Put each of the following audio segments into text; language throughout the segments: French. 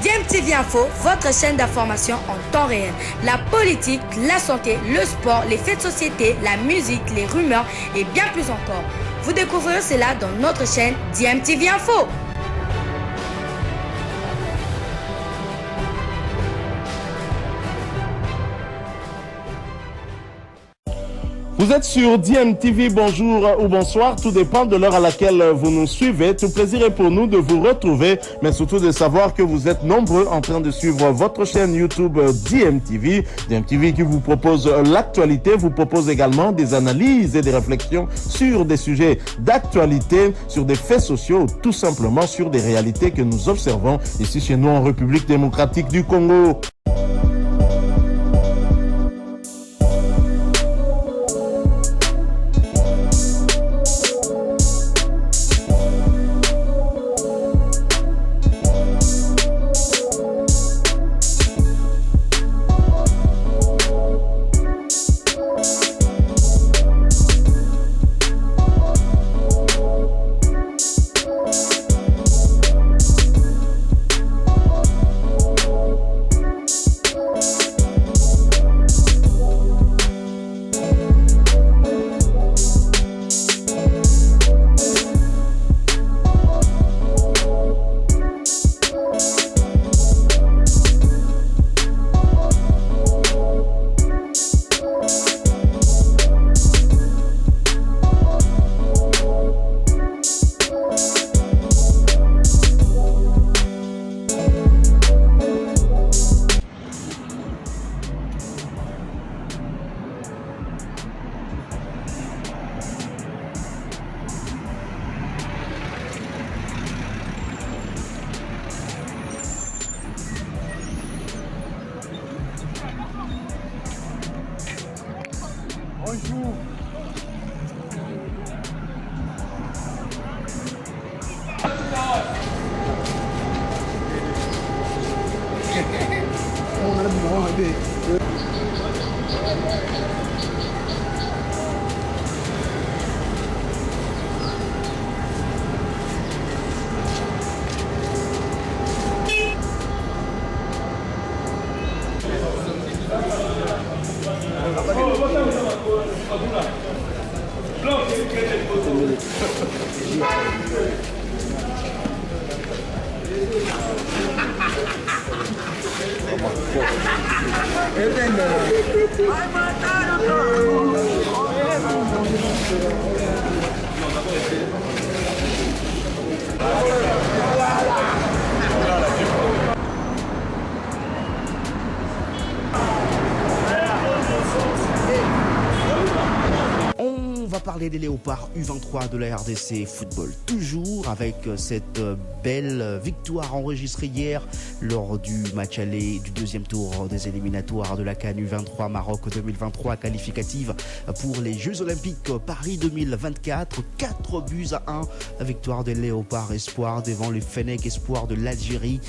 DMTV Info, votre chaîne d'information en temps réel. La politique, la santé, le sport, les faits de société, la musique, les rumeurs et bien plus encore. Vous découvrirez cela dans notre chaîne DMTV Info. Vous êtes sur DMTV, bonjour ou bonsoir, tout dépend de l'heure à laquelle vous nous suivez. Tout plaisir est pour nous de vous retrouver, mais surtout de savoir que vous êtes nombreux en train de suivre votre chaîne YouTube DMTV. DMTV qui vous propose l'actualité, vous propose également des analyses et des réflexions sur des sujets d'actualité, sur des faits sociaux, tout simplement sur des réalités que nous observons ici chez nous en République démocratique du Congo. Bonjour. On va parler des Léopards U23 de la RDC Football, toujours avec cette belle victoire enregistrée hier lors du match aller du deuxième tour des éliminatoires de la CAN U23 Maroc 2023 qualificative pour les Jeux Olympiques Paris 2024. 4 buts à 1, la victoire des Léopards Espoir devant les Fennecs Espoir de l'Algérie.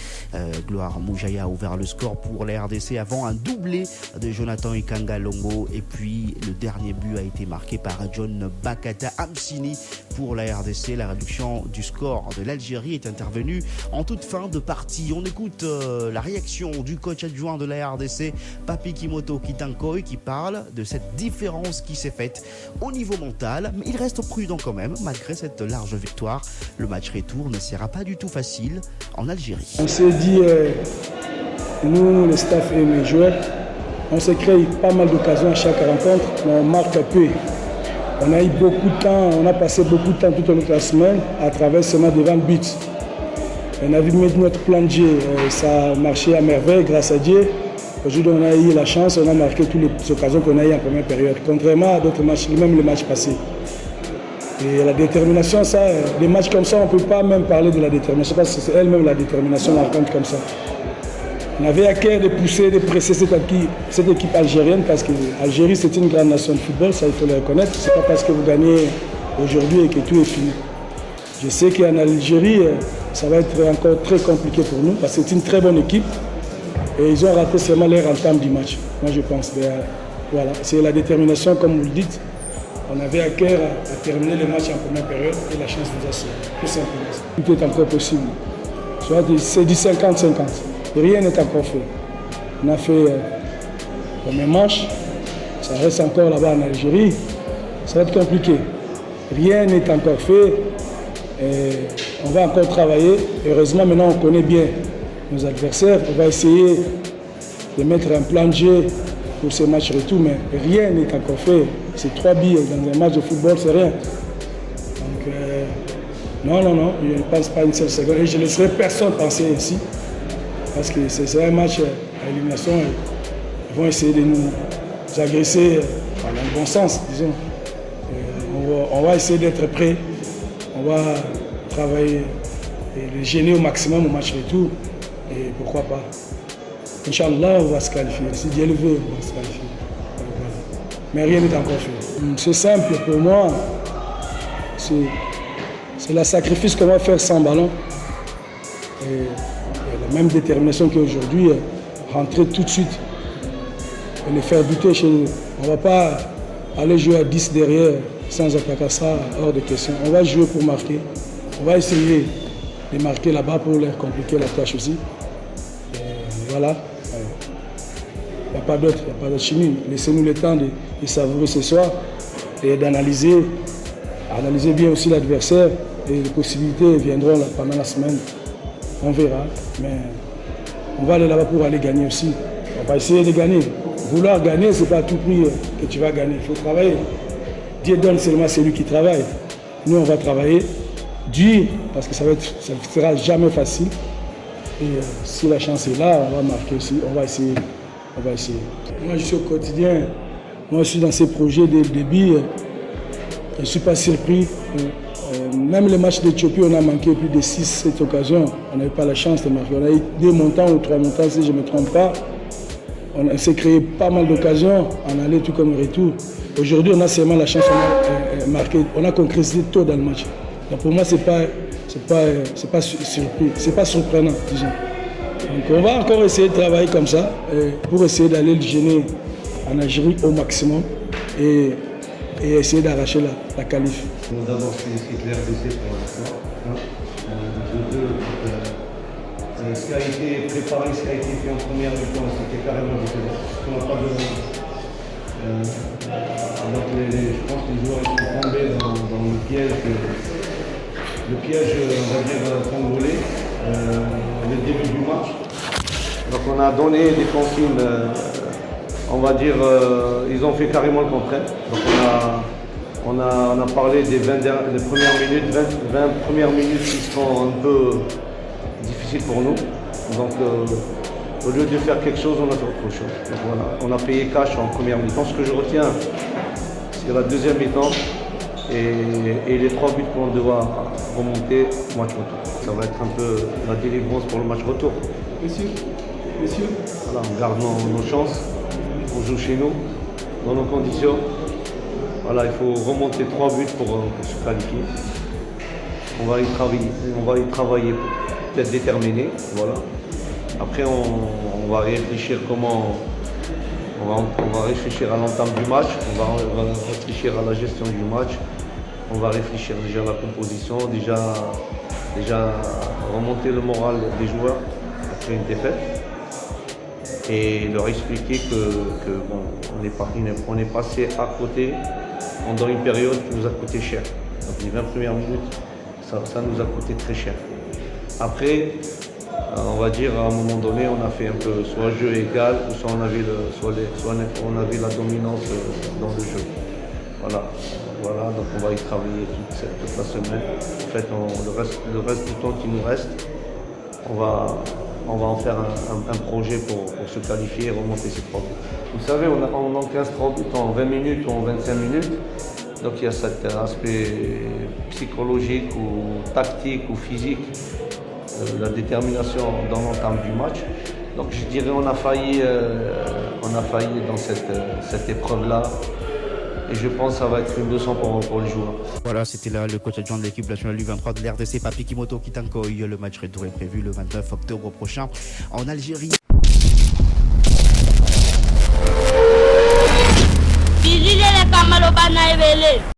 Gloire Moujaya a ouvert le score pour la RDC avant un doublé de Jonathan Ikanga Longo, et puis le dernier but a été marqué par John Bakata Amsini pour la RDC. La réduction du score de l'Algérie est intervenue en toute fin de partie. On écoute la réaction du coach adjoint de la RDC, Papi Kimoto Kitankoy, qui parle de cette différence qui s'est faite au niveau mental, mais il reste prudent quand même malgré cette large victoire. Le match retour ne sera pas du tout facile en Algérie. On s'est dit, nous, le staff et les joueurs, on s'est créé pas mal d'occasions à chaque rencontre, mais on marque peu. On a eu beaucoup de temps, on a passé beaucoup de temps tout au long de la semaine à travers seulement devant le but. On a vu mettre notre plan de jeu, ça a marché à merveille grâce à Dieu. Aujourd'hui, on a eu la chance, on a marqué toutes les occasions qu'on a eues en première période, contrairement à d'autres matchs, même les matchs passés. Et la détermination, ça, des matchs comme ça, on ne peut pas même parler de la détermination, parce que c'est elle-même la détermination, la rencontre comme ça. On avait à cœur de pousser, de presser cette équipe algérienne, parce que l'Algérie, c'est une grande nation de football, ça il faut le reconnaître. Ce n'est pas parce que vous gagnez aujourd'hui et que tout est fini. Je sais qu'en Algérie, ça va être encore très compliqué pour nous, parce que c'est une très bonne équipe. Et ils ont raté seulement leur entame du match, moi je pense. Mais, voilà, c'est la détermination, comme vous le dites. On avait à cœur à terminer le match en première période et la chance nous a sauvé, tout simplement. Tout est encore possible. C'est du 50-50. rien n'est encore fait. On a fait le premier match, ça reste encore là-bas en Algérie, ça va être compliqué. Rien n'est encore fait, et on va encore travailler. Heureusement, maintenant on connaît bien nos adversaires, on va essayer de mettre un plan de jeu pour ces matchs retour, mais rien n'est encore fait. C'est 3 billes dans un match de football, c'est rien. Donc, non, je ne pense pas une seule seconde. Et je ne laisserai personne penser ainsi, parce que c'est un match à élimination. Ils vont essayer de nous agresser dans le bon sens, disons. On va essayer d'être prêts, on va travailler et les gêner au maximum au match retour. Et pourquoi pas. Inch'Allah, on va se qualifier. Si Dieu le veut, on va se qualifier. Voilà. Mais rien n'est encore fait. C'est simple pour moi. C'est le sacrifice qu'on va faire sans ballon. Et la même détermination qu'aujourd'hui, rentrer tout de suite et les faire buter chez nous. On ne va pas aller jouer à 10 derrière sans attaquer ça, hors de question. On va jouer pour marquer. On va essayer de marquer là-bas pour leur compliquer la tâche aussi. Et voilà. Il n'y a pas d'autre chimie. Laissez-nous le temps de savourer ce soir et d'analyser bien aussi l'adversaire. Et les possibilités viendront là, pendant la semaine. On verra. Mais on va aller là-bas pour aller gagner aussi. On va essayer de gagner. Vouloir gagner, ce n'est pas à tout prix que tu vas gagner. Il faut travailler. Dieu donne seulement celui qui travaille. Nous, on va travailler dur parce que ça ne sera jamais facile. Et si la chance est là, on va marquer aussi. On va essayer. Moi, je suis au quotidien. Moi, je suis dans ces projets dès le début. Je ne suis pas surpris. Même les matchs d'Éthiopie, on a manqué plus de 6-7 occasions. On n'avait pas la chance de marquer. On a eu 2 montants ou 3 montants, si je ne me trompe pas. On s'est créé pas mal d'occasions, en aller tout comme en retour. Aujourd'hui, on a seulement la chance de marquer. On a concrétisé tôt dans le match. Donc pour moi, c'est pas surpris, c'est pas surprenant, disons. Donc on va encore essayer de travailler comme ça pour essayer d'aller le gêner en Algérie au maximum et essayer d'arracher la qualif. Nous avons félicité l'RDC pour l'instant. Ce qui a été préparé, ce qui a été fait en première mi-temps, c'était carrément différent. On n'a pas de... je pense que les joueurs sont tombés dans le piège, on va dire, congolais, le début du match. Donc on a donné des consignes, on va dire, ils ont fait carrément le contraire. Donc on a parlé des 20 premières minutes, 20 premières minutes qui seront un peu difficiles pour nous. Donc au lieu de faire quelque chose, on a fait autre chose. Donc, voilà, on a payé cash en première mi-temps. Ce que je retiens, c'est la deuxième mi-temps et les 3 buts qu'on doit remonter au match retour. Ça va être un peu la délivrance pour le match retour. Monsieur. Voilà, on garde nos chances, on joue chez nous, dans nos conditions. Voilà, il faut remonter 3 buts pour se qualifier. On va y travailler pour être déterminé. Voilà. Après, on va réfléchir comment. On va réfléchir à l'entame du match, on va réfléchir à la gestion du match, on va réfléchir déjà à la composition, déjà remonter le moral des joueurs après une défaite et leur expliquer on est passé à côté pendant une période qui nous a coûté cher. Donc les 20 premières minutes, ça nous a coûté très cher. Après, on va dire à un moment donné, on a fait un peu soit jeu égal, ou soit on avait la dominance dans le jeu. Voilà, donc on va y travailler toute la semaine. En fait, le reste du temps qui nous reste, on va en faire un projet pour se qualifier et remonter ces 3 buts. Vous savez, on encaisse 3 buts en 20 minutes ou en 25 minutes. Donc il y a cet aspect psychologique ou tactique ou physique, la détermination dans l'entame du match. Donc je dirais on a failli dans cette épreuve-là. Et je pense que ça va être une leçon pour les joueurs. Voilà, c'était là le coach adjoint de l'équipe nationale U23 de l'RDC, Papi Kimoto Kitankoy. Le match retour est prévu le 29 octobre prochain en Algérie.